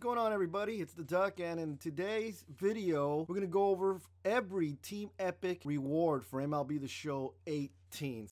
going on, everybody? It's the Duck, and in today's video, we're going to go over every Team Epic reward for MLB The Show 18.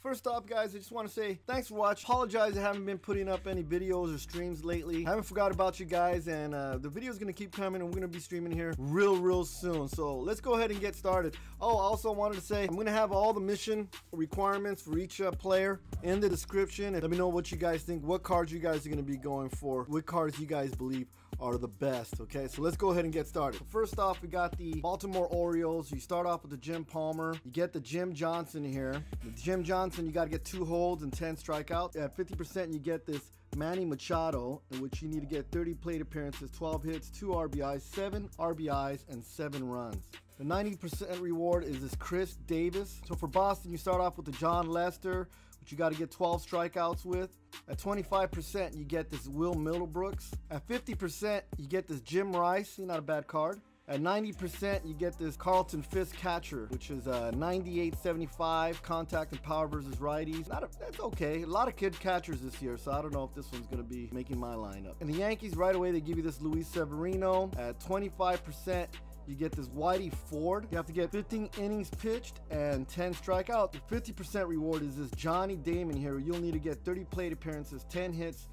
First off, guys, I just want to say thanks for watching. Apologize I haven't been putting up any videos or streams lately. I haven't forgot about you guys, and the video is going to keep coming, and we're going to be streaming here real soon. So let's go ahead and get started. Oh, I also wanted to say I'm going to have all the mission requirements for each player in the description, and let me know what you guys think, what cards you guys are going to be going for, what cards you guys believe are the best. Okay, so let's go ahead and get started. First off, we got the Baltimore Orioles. You start off with the Jim Palmer. You get the Jim Johnson here. The Jim Johnson, you got to get 2 holds and 10 strikeouts. At 50%, you get this Manny Machado, in which you need to get 30 plate appearances, 12 hits, 2 RBIs, 7 RBIs, and 7 runs. The 90% reward is this Chris Davis. So for Boston, you start off with the Jon Lester, which you got to get 12 strikeouts with. At 25%, you get this Wil Myers. At 50%, you get this Jim Rice. Not a bad card. At 90%, you get this Carlton Fisk catcher, which is a 98-75 contact and power versus righties. That's okay. A lot of kid catchers this year, so I don't know if this one's going to be making my lineup. And the Yankees, right away, they give you this Luis Severino. At 25%, you get this Whitey Ford. You have to get 15 innings pitched and 10 strikeouts. The 50% reward is this Johnny Damon here. You'll need to get 30 plate appearances, 10 hits,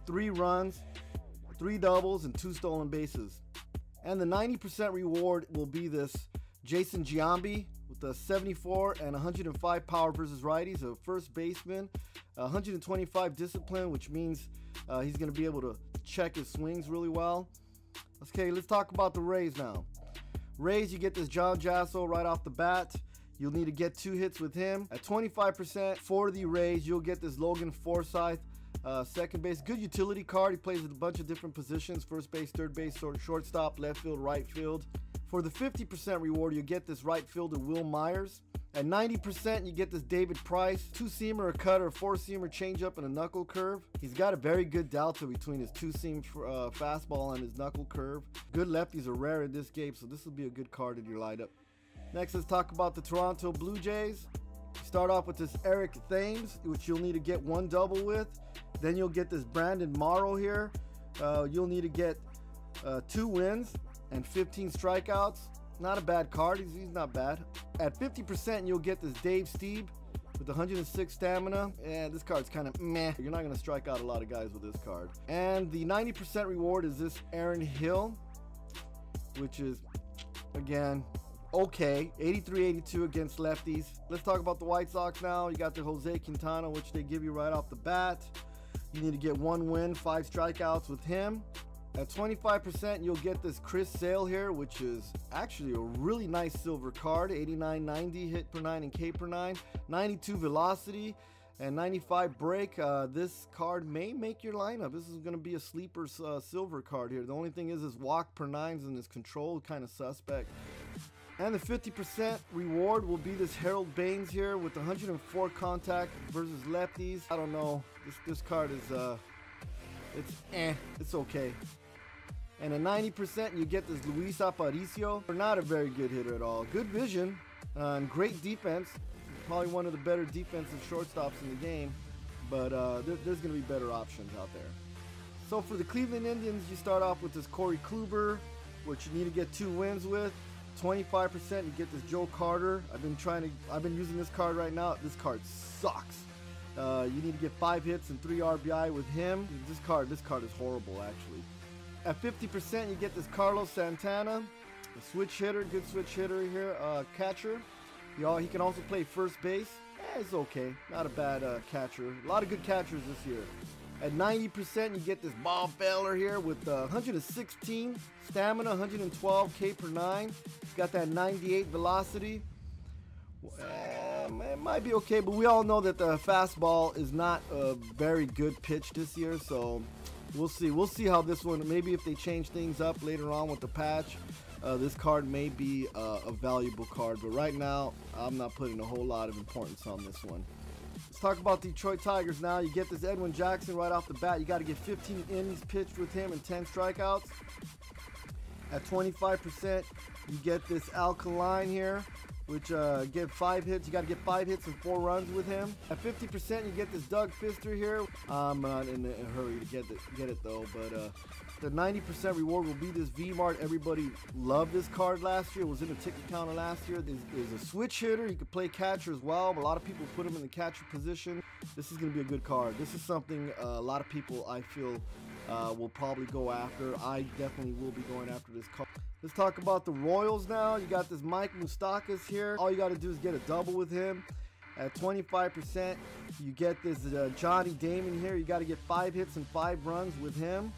3 runs, 3 doubles, and 2 stolen bases. And the 90% reward will be this Jason Giambi with a 74 and 105 power versus righties, a first baseman, 125 discipline, which means he's going to be able to check his swings really well. Okay, let's talk about the Rays now. Rays, you get this John Jasso right off the bat. You'll need to get 2 hits with him. At 25% for the Rays, you'll get this Logan Forsythe, second base. Good utility card. He plays a bunch of different positions: first base, third base, shortstop, left field, right field. For the 50% reward, you get this right fielder Wil Myers. At 90%, you get this David Price, 2-seamer, a cutter, a 4-seamer, changeup, and a knuckle curve. He's got a very good delta between his 2-seam fastball and his knuckle curve. Good lefties are rare in this game, so this will be a good card in your lineup. Next, let's talk about the Toronto Blue Jays. Start off with this Eric Thames, which you'll need to get 1 double with. Then you'll get this Brandon Morrow here. You'll need to get 2 wins and 15 strikeouts. Not a bad card. He's not bad. At 50%, you'll get this Dave Stieb with 106 stamina. And this card's kind of meh. You're not going to strike out a lot of guys with this card. And the 90% reward is this Aaron Hill, which is, again, okay. 83-82 against lefties. Let's talk about the White Sox now. You got the Jose Quintana, which they give you right off the bat. You need to get 1 win, 5 strikeouts with him. At 25%, you'll get this Chris Sale here, which is actually a really nice silver card. 89-90 hit per 9 and K per 9. 92 velocity and 95 break. This card may make your lineup. This is going to be a sleeper silver card here. The only thing is his walk per 9s and his control kind of suspect. And the 50% reward will be this Harold Baines here with 104 contact versus lefties. I don't know. This card is it's okay. And at 90%, you get this Luis Aparicio. Not a very good hitter at all. Good vision and great defense. Probably one of the better defensive shortstops in the game. But there's going to be better options out there. So for the Cleveland Indians, you start off with this Corey Kluber, which you need to get 2 wins with. 25%, you get this Joe Carter. I've been using this card right now. This card sucks. You need to get 5 hits and 3 RBI with him. This card is horrible, actually. At 50%, you get this Carlos Santana, a switch hitter, good switch hitter here, catcher. He can also play first base. It's okay, not a bad catcher. A lot of good catchers this year. At 90%, you get this Bob Feller here with 116 stamina, 112 K per 9. Got that 98 velocity. It might be okay, but we all know that the fastball is not a very good pitch this year, so we'll see. We'll see how this one, maybe if they change things up later on with the patch, this card may be a valuable card. But right now, I'm not putting a whole lot of importance on this one. Let's talk about the Detroit Tigers now. You get this Edwin Jackson right off the bat. You got to get 15 innings pitched with him and 10 strikeouts. At 25%, you get this Alkaline here. which get 5 hits. You got to get 5 hits and 4 runs with him. At 50%, you get this Doug Fister here. I'm not in a hurry to get it though, but the 90% reward will be this V-Mart. Everybody loved this card last year. It was in the ticket counter last year. There's a switch hitter. You could play catcher as well. A lot of people put him in the catcher position. This is going to be a good card. This is something a lot of people, I feel, will probably go after. I definitely will be going after this card. Let's talk about the Royals now. You got this Mike Moustakas here. All you got to do is get a double with him. At 25%, you get this Johnny Damon here. You got to get 5 hits and 5 runs with him.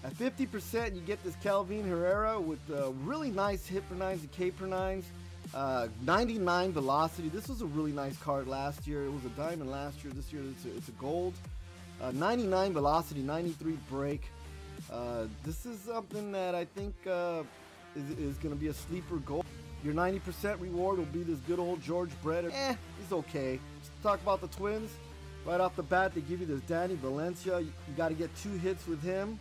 At 50%, you get this Kelvin Herrera with really nice hit per 9s and K per 9s. 99 velocity. This was a really nice card last year. It was a diamond last year. This year it's a gold. 99 velocity, 93 break. This is something that I think is going to be a sleeper gold. Your 90% reward will be this good old George Brett. He's okay. Let's talk about the Twins. Right off the bat, they give you this Danny Valencia. You got to get 2 hits with him.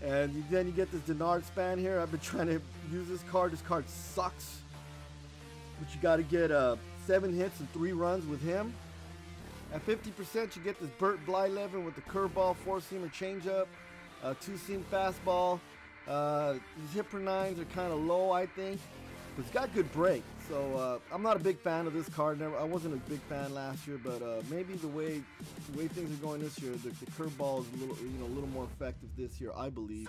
And then you get this Denard Span here. I've been trying to use this card. This card sucks. But you got to get 7 hits and 3 runs with him. At 50%, you get this Bert Blyleven with the curveball, 4-seamer changeup, 2-seam fastball. His hit per 9s are kind of low, I think. But it's got good break. So I'm not a big fan of this card. I wasn't a big fan last year, but maybe the way things are going this year, the curveball is a little more effective this year, I believe.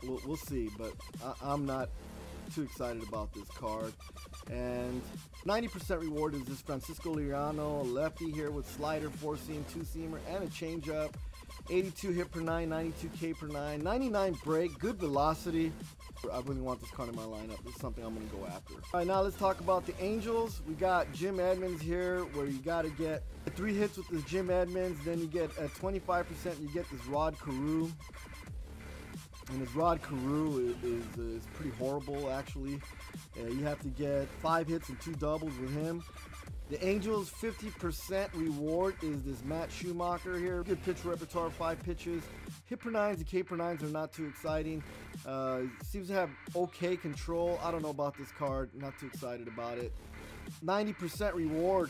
We'll see, but I'm not too excited about this card. And 90% reward is this Francisco Liriano, a lefty here with slider, 4-seam, 2-seamer, and a changeup. 82 hit per 9, 92 K per 9, 99 break, good velocity. I really want this card in my lineup. This is something I'm going to go after. All right, now let's talk about the Angels. We got Jim Edmonds here, where you got to get 3 hits with this Jim Edmonds. Then you get at 25%, you get this Rod Carew. And this Rod Carew is pretty horrible, actually. You have to get 5 hits and 2 doubles with him. The Angels' 50% reward is this Matt Schumacher here. Good pitch repertoire, 5 pitches. Hit per 9s and K per 9s are not too exciting. Seems to have okay control. I don't know about this card. Not too excited about it. 90% reward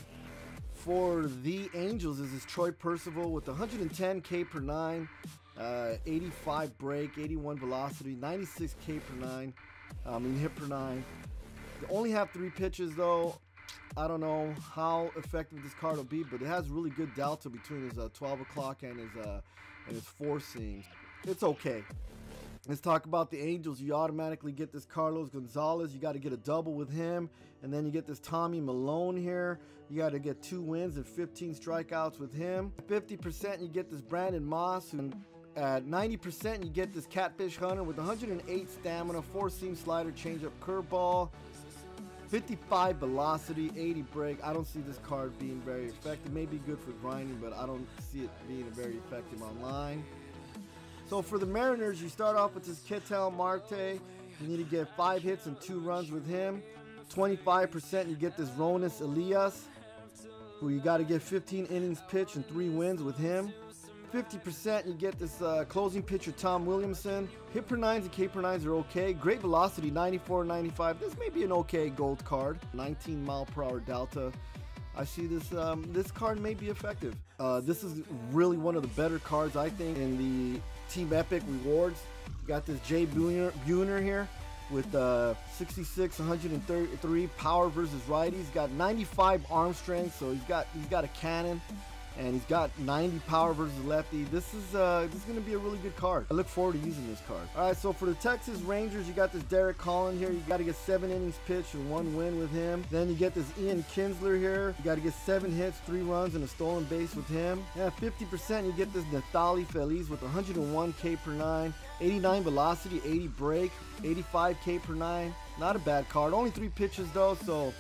for the Angels is this Troy Percival with 110 K per 9, 85 break, 81 velocity, 96 K per 9. Hit per 9. They only have 3 pitches though. I don't know how effective this card will be, but it has really good delta between his 12 o'clock and his 4 seams. It's okay. Let's talk about the Angels. You automatically get this Carlos Gonzalez. You got to get a double with him. And then you get this Tommy Malone here. You got to get 2 wins and 15 strikeouts with him. 50%, you get this Brandon Moss. And at 90%, you get this Catfish Hunter with 108 stamina, 4-seam slider, changeup, curveball. 55 velocity, 80 break. I don't see this card being very effective. May be good for grinding, but I don't see it being very effective online. So for the Mariners, you start off with this Ketel Marte. You need to get 5 hits and 2 runs with him. 25%, you get this Ronis Elias, who you got to get 15 innings pitched and 3 wins with him. 50%, you get this closing pitcher Tom Williamson. Hit per 9s and K per 9s are okay. Great velocity, 94, 95. This may be an okay gold card. 19 mile per hour delta. I see this this card may be effective. This is really one of the better cards, I think, in the Team Epic rewards. You got this Jay Buhner here with 66, 133 power versus righty. He's got 95 arm strength, so he's got a cannon. And he's got 90 power versus lefty. This is going to be a really good card. I look forward to using this card. All right, so for the Texas Rangers, you got this Derek Collin here. You got to get 7 innings pitched and 1 win with him. Then you get this Ian Kinsler here. You got to get 7 hits, 3 runs, and a stolen base with him. Yeah, 50%, you get this Neftali Feliz with 101 K per 9, 89 velocity, 80 break, 85 K per 9. Not a bad card. Only 3 pitches though, so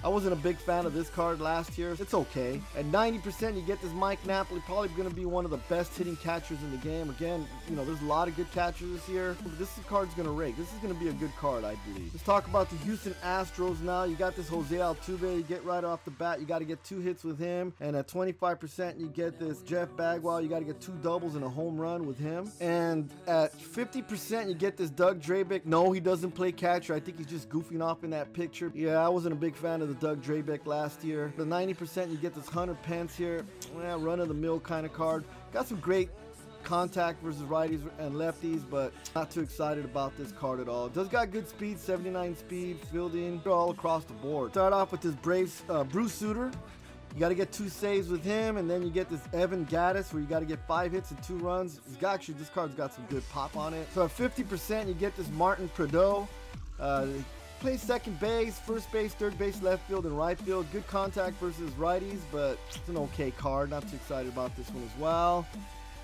I wasn't a big fan of this card last year. It's okay. At 90%, you get this Mike Napoli, probably going to be one of the best hitting catchers in the game. Again, you know, there's a lot of good catchers this year. This card's going to rake. This is going to be a good card, I believe. Let's talk about the Houston Astros now. You got this Jose Altuve. You get right off the bat. You got to get 2 hits with him. And at 25%, you get this Jeff Bagwell. You got to get 2 doubles and a home run with him. And at 50%, you get this Doug Drabeck. No, he doesn't play catcher. I think he's just goofing off in that picture. Yeah, I wasn't a big fan of the Doug Drabeck last year. The 90%, you get this Hunter Pence here. Yeah, run-of-the-mill kind of card. Got some great contact versus righties and lefties, but not too excited about this card at all. Does got good speed, 79 speed, fielding, all across the board. Start off with this Braves Bruce Sutter. You got to get 2 saves with him, and then you get this Evan Gattis where you got to get 5 hits and 2 runs. Actually, this card's got some good pop on it. So at 50%, you get this Martin Prado. Plays second base, first base, third base, left field, and right field. Good contact versus righties, but it's an okay card. Not too excited about this one as well.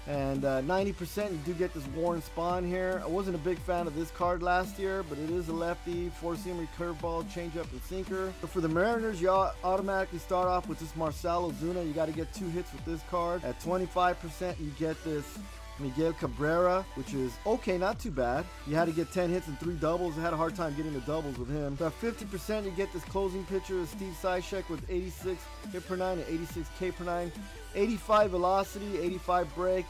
And 90%, you do get this Warren Spahn here. I wasn't a big fan of this card last year, but it is a lefty, 4-seamer, curveball, changeup, and sinker. But for the Mariners, you automatically start off with this Marcell Ozuna. You got to get 2 hits with this card. At 25%, you get this Miguel Cabrera, which is okay, not too bad. You had to get 10 hits and 3 doubles. I had a hard time getting the doubles with him. So at 50%, you get this closing pitcher, Steve Cishek, with 86 hit per 9 and 86 K per 9. 85 velocity, 85 break.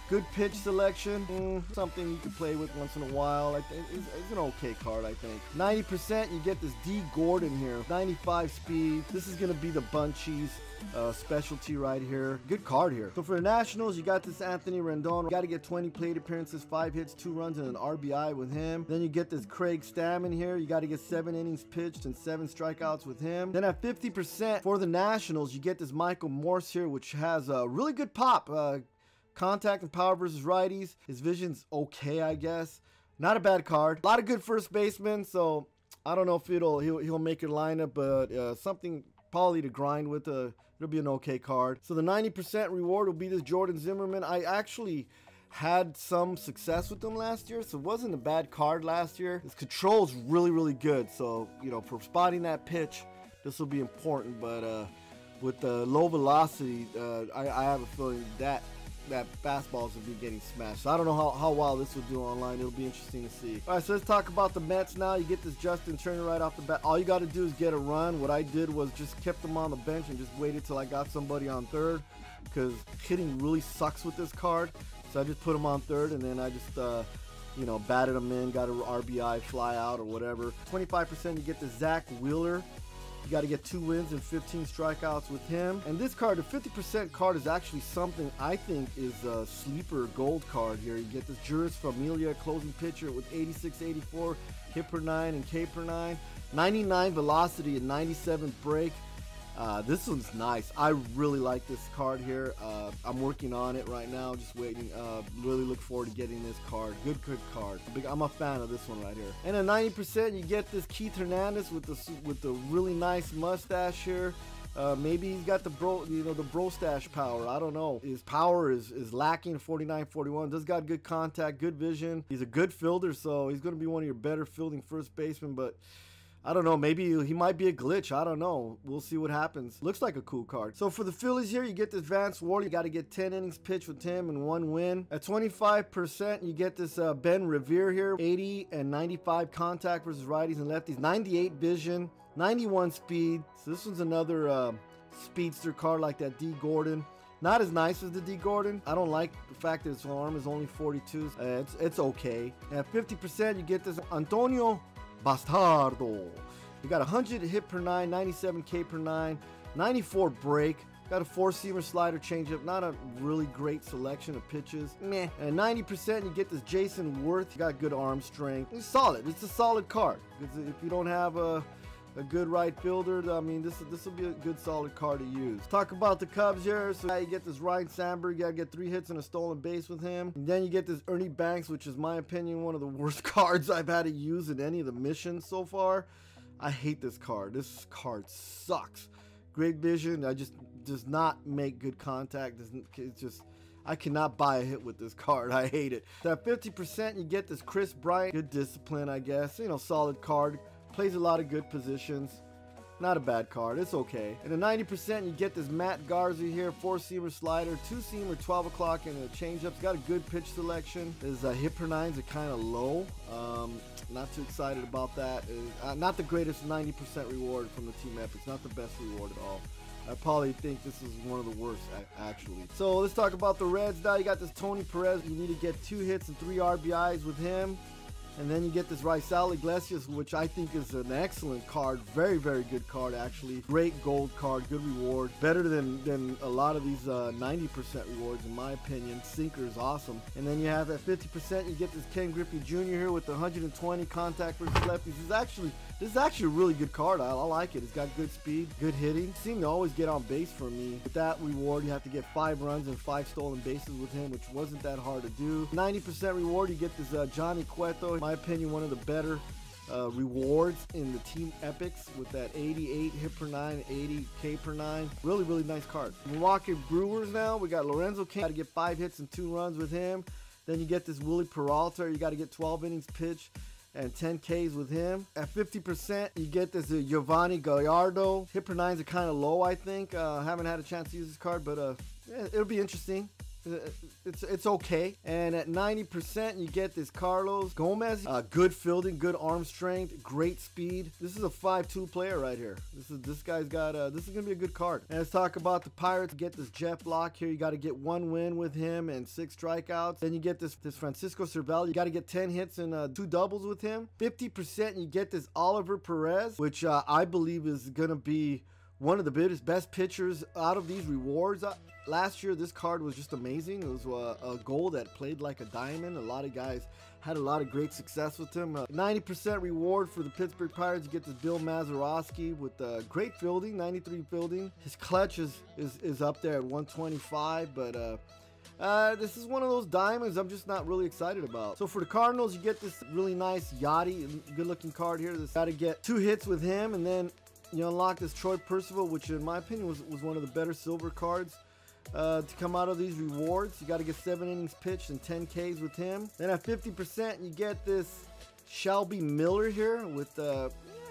Good pitch selection, something you can play with once in a while. I think it's an okay card, I think. 90%, you get this Dee Gordon here, 95 speed. This is gonna be the bunchies specialty right here. Good card here. So for the Nationals, you got this Anthony Rendon. You got to get 20 plate appearances, 5 hits, 2 runs, and an RBI with him. Then you get this Craig Stammen here. You got to get 7 innings pitched and 7 strikeouts with him. Then at 50% for the Nationals, you get this Michael Morse here, which has a really good pop. Contact and power versus righties. His vision's okay, I guess. Not a bad card. A lot of good first basemen, so I don't know if he'll make your lineup, but something probably to grind with. It'll be an okay card. So the 90% reward will be this Jordan Zimmerman. I actually had some success with him last year, so it wasn't a bad card last year. His control's really, really good. So, you know, for spotting that pitch, this will be important. But with the low velocity, I have a feeling that fastballs will be getting smashed. So I don't know how well this will do online. It'll be interesting to see. All right, so let's talk about the Mets now. You get this Justin Turner right off the bat. All you got to do is get a run. What I did was just kept him on the bench and just waited till I got somebody on third, because hitting really sucks with this card. So I just put him on third, and then I just you know, batted him in, got an RBI, fly out, or whatever. 25%, you get the Zack Wheeler. You got to get 2 wins and 15 strikeouts with him. And this card, the 50% card, is actually something I think is a sleeper gold card here. You get this Juris Familia, closing pitcher, with 86, 84 hit per 9 and K per 9. 99 velocity and 97 break. This one's nice. I really like this card here. I'm working on it right now, just waiting. Really look forward to getting this card. Good card. I'm a fan of this one right here. And at 90%, you get this Keith Hernandez with the really nice mustache here. Maybe he's got the bro stash power. I don't know. His power is lacking. 49-41. Does got good contact, good vision. He's a good fielder, so he's going to be one of your better fielding first basemen, but I don't know, maybe he might be a glitch. I don't know. We'll see what happens. Looks like a cool card. So for the Phillies here, you get this Vance Ward. You got to get 10 innings pitched with him and 1 win. At 25%, you get this Ben Revere here. 80 and 95 contact versus righties and lefties. 98 vision, 91 speed. So this one's another speedster card like that Dee Gordon. Not as nice as the Dee Gordon. I don't like the fact that his arm is only 42. It's okay. At 50%, you get this Antonio Bastardo. You got 100 hit per 9, 97 K per 9, 94 break. Got a 4-seamer, slider, changeup. Not a really great selection of pitches. Meh. And 90%, you get this Jayson Werth. You got good arm strength. It's solid. It's a solid card. If you don't have a good right fielder, I mean, this will be a good solid card to use. Talk about the Cubs here. So you get this Ryan Sandberg. You gotta get 3 hits and a stolen base with him. And then you get this Ernie Banks, which is, my opinion, one of the worst cards I've had to use in any of the missions so far. I hate this card. This card sucks. Great vision. I just does not make good contact. It's just, I cannot buy a hit with this card. I hate it. So at 50%, you get this Kris Bryant. Good discipline, I guess. You know, solid card. Plays a lot of good positions. not a bad card. It's okay. And a 90%, you get this Matt Garza here, 4-seamer slider, 2-seamer, 12 o'clock, and a changeup. Got a good pitch selection. His hit per nines are kind of low. Not too excited about that. Not the greatest 90% reward from the Team Epics. Not the best reward at all. I probably think this is one of the worst, actually. So let's talk about the Reds now. You got this Tony Perez. You need to get 2 hits and 3 RBIs with him. And then you get this Raisel Iglesias, which I think is an excellent card. Very, very good card, actually. Great gold card, good reward. Better than a lot of these 90% rewards, in my opinion. Sinker is awesome. And then you have at 50%, you get this Ken Griffey Jr. here with the 120 contact versus lefties. This is actually a really good card. I like it. It's got good speed, good hitting. Seem to always get on base for me. With that reward, you have to get 5 runs and 5 stolen bases with him, which wasn't that hard to do. 90% reward, you get this Johnny Cueto. In my opinion, one of the better rewards in the Team Epics with that 88 hit per 9, 80 K per 9. Really, really nice card. Milwaukee Brewers now. We got Lorenzo Cain. Got to get 5 hits and 2 runs with him. Then you get this Willie Peralta. You got to get 12 innings pitched and 10 Ks with him. At 50%, you get this Yovani Gallardo. Hit per 9s are kind of low, I think. Haven't had a chance to use this card, but yeah, it'll be interesting. It's okay. And at 90%, you get this Carlos Gomez. Good fielding, good arm strength, great speed. This is a 5-2 player right here. This guy's got this is gonna be a good card. And let's talk about the Pirates. Get this Jeff Locke here. You got to get 1 win with him and 6 strikeouts. Then you get this Francisco Cervelli. You got to get 10 hits and 2 doubles with him. 50%, you get this Oliver Perez, which I believe is gonna be one of the best pitchers out of these rewards. Last year, this card was just amazing. It was a gold that played like a diamond. A lot of guys had a lot of great success with him. 90% reward for the Pittsburgh Pirates. You get this Bill Mazeroski with great fielding, 93 fielding. His clutch is up there at 125, but this is one of those diamonds I'm just not really excited about. So for the Cardinals, you get this really nice Yachty, good looking card here. This got to get 2 hits with him, and then you unlock this Troy Percival, which in my opinion was one of the better silver cards to come out of these rewards. You got to get 7 innings pitched and 10 Ks with him. Then at 50%, you get this Shelby Miller here with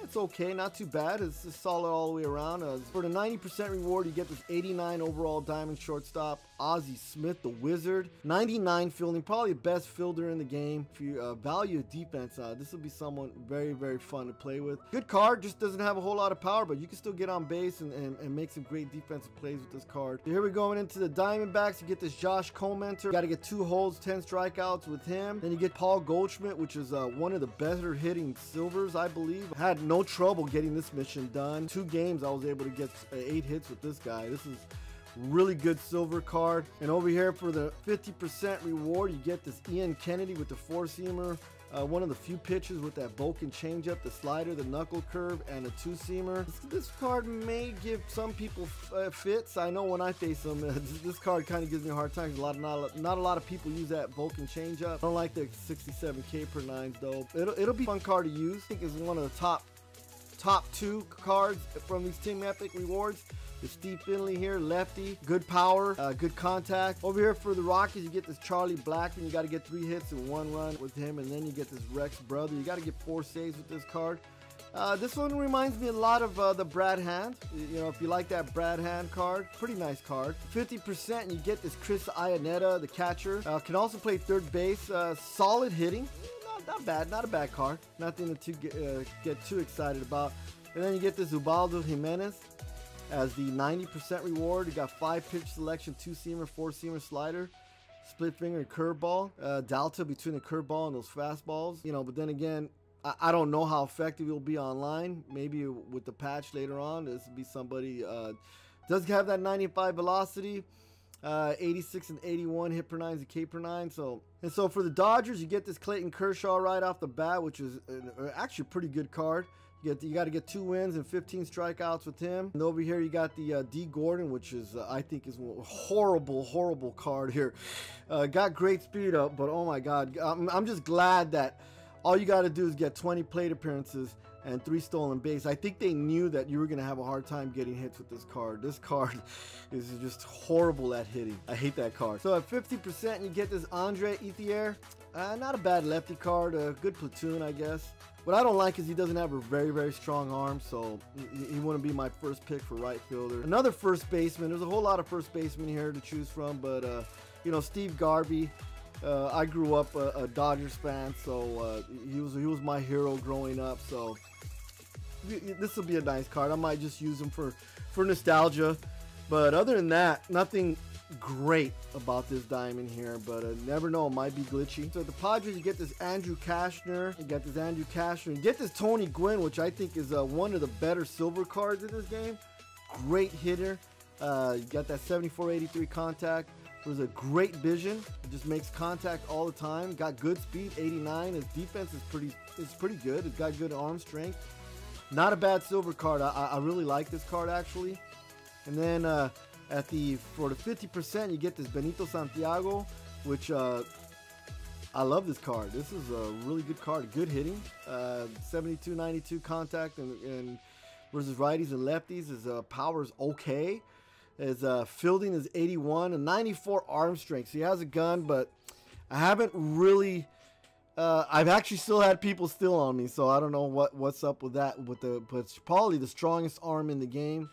it's okay, not too bad. It's just solid all the way around. For the 90% reward, you get this 89 overall diamond shortstop, Ozzie Smith, the Wizard. 99 fielding, probably the best fielder in the game. If you value defense, this will be someone very, very fun to play with. Good card, just doesn't have a whole lot of power, but you can still get on base and make some great defensive plays with this card. So here we're going into the Diamondbacks. You get this Josh Comenter. You got to get 2 holds, 10 strikeouts with him. Then you get Paul Goldschmidt, which is one of the better hitting silvers, I believe. Had no trouble getting this mission done. 2 games, I was able to get 8 hits with this guy. This is really good silver card. And over here for the 50% reward, you get this Ian Kennedy with the 4-seamer. One of the few pitches with that Vulcan changeup, the slider, the knuckle curve, and a 2-seamer. This card may give some people fits. I know when I face them, this card kind of gives me a hard time. Not a lot of people use that Vulcan changeup. I don't like the 67 K per 9s though. It'll be a fun card to use. I think it's one of the top 2 cards from these Team Epic rewards. The Steve Finley here, lefty, good power, good contact. Over here for the Rockies, you get this Charlie Blackmon. You got to get 3 hits and 1 run with him, and then you get this Rex Brother. You got to get 4 saves with this card. This one reminds me a lot of the Brad Hand. You know, if you like that Brad Hand card, pretty nice card. 50%, you get this Chris Iannetta, the catcher. Can also play third base. Solid hitting. Not bad, not a bad card. Nothing to get too excited about. And then you get this Ubaldo Jimenez as the 90% reward. You got 5 pitch selection, 2-seamer, 4-seamer slider, split finger and curveball. Delta between the curveball and those fastballs. You know, but then again, I don't know how effective it'll be online. Maybe with the patch later on, this will be somebody does have that 95 velocity. 86 and 81 hit per 9s and K per 9. So for the Dodgers, you get this Clayton Kershaw right off the bat, which is actually a pretty good card. You got to get 2 wins and 15 strikeouts with him. And over here you got the Dee Gordon, which is I think is a horrible card here. Got great speed up, but oh my God, I'm just glad that all you got to do is get 20 plate appearances and 3 stolen base. I think they knew that you were going to have a hard time getting hits with this card. This card is just horrible at hitting. I hate that card. So at 50%, you get this Andre Ethier. Not a bad lefty card. A good platoon, I guess. What I don't like is he doesn't have a very, very strong arm, so he wouldn't be my first pick for right fielder. Another first baseman. There's a whole lot of first basemen here to choose from, but you know, Steve Garvey. I grew up a Dodgers fan, so he was my hero growing up. So this will be a nice card. I might just use him for nostalgia, but other than that, nothing great about this diamond here, but never know, it might be glitchy. So at the Padres, you get this Andrew Cashner, you get this Tony Gwynn, which I think is one of the better silver cards in this game. Great hitter. You got that 74-83 contact. There's a great vision. He just makes contact all the time. Got good speed, 89. His defense is pretty good. He's got good arm strength. Not a bad silver card. I really like this card actually. And then for the 50%, you get this Benito Santiago, which I love this card. This is a really good card. Good hitting. 72-92 contact and versus righties and lefties. His power is okay. His fielding is 81 and 94 arm strength. So he has a gun, but I haven't really. I've actually still had people steal on me, so I don't know what's up with that. But it's probably the strongest arm in the game.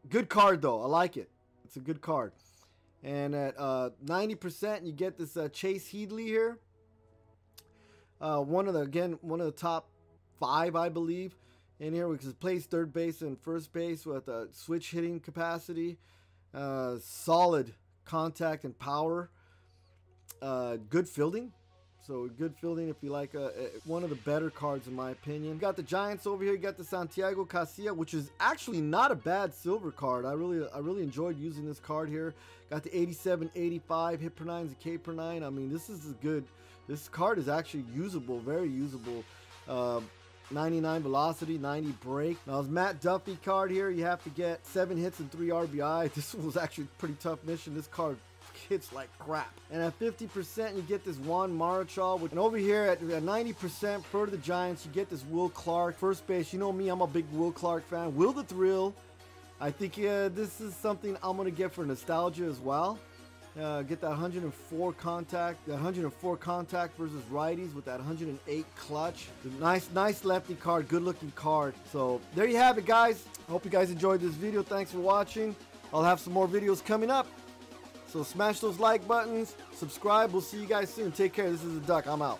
Good card though. I like it. It's a good card. And at 90%, you get this Chase Headley here. One of the top 5, I believe, in here, which plays third base and first base with a switch hitting capacity, solid contact and power, good fielding. So good fielding if you like one of the better cards in my opinion. You got the Giants over here. You got the Santiago Casilla, which is actually not a bad silver card. I really enjoyed using this card here. Got the 87-85 hit per 9 and K per 9. I mean, this is good. This card is actually usable, very usable. 99 velocity, 90 break. Now his Matt Duffy card here, you have to get 7 hits and 3 RBI. This was actually a pretty tough mission. This card hits like crap. And at 50%, you get this Juan Marichal. And over here at 90% for the Giants, you get this Will Clark. First base, you know me, I'm a big Will Clark fan. Will the Thrill. I think this is something I'm going to get for nostalgia as well. Get that 104 contact, versus righties with that 108 clutch. Nice lefty card, good looking card. So there you have it, guys. I hope you guys enjoyed this video. Thanks for watching. I'll have some more videos coming up. So smash those like buttons, subscribe. We'll see you guys soon. Take care. This is the Duck. I'm out.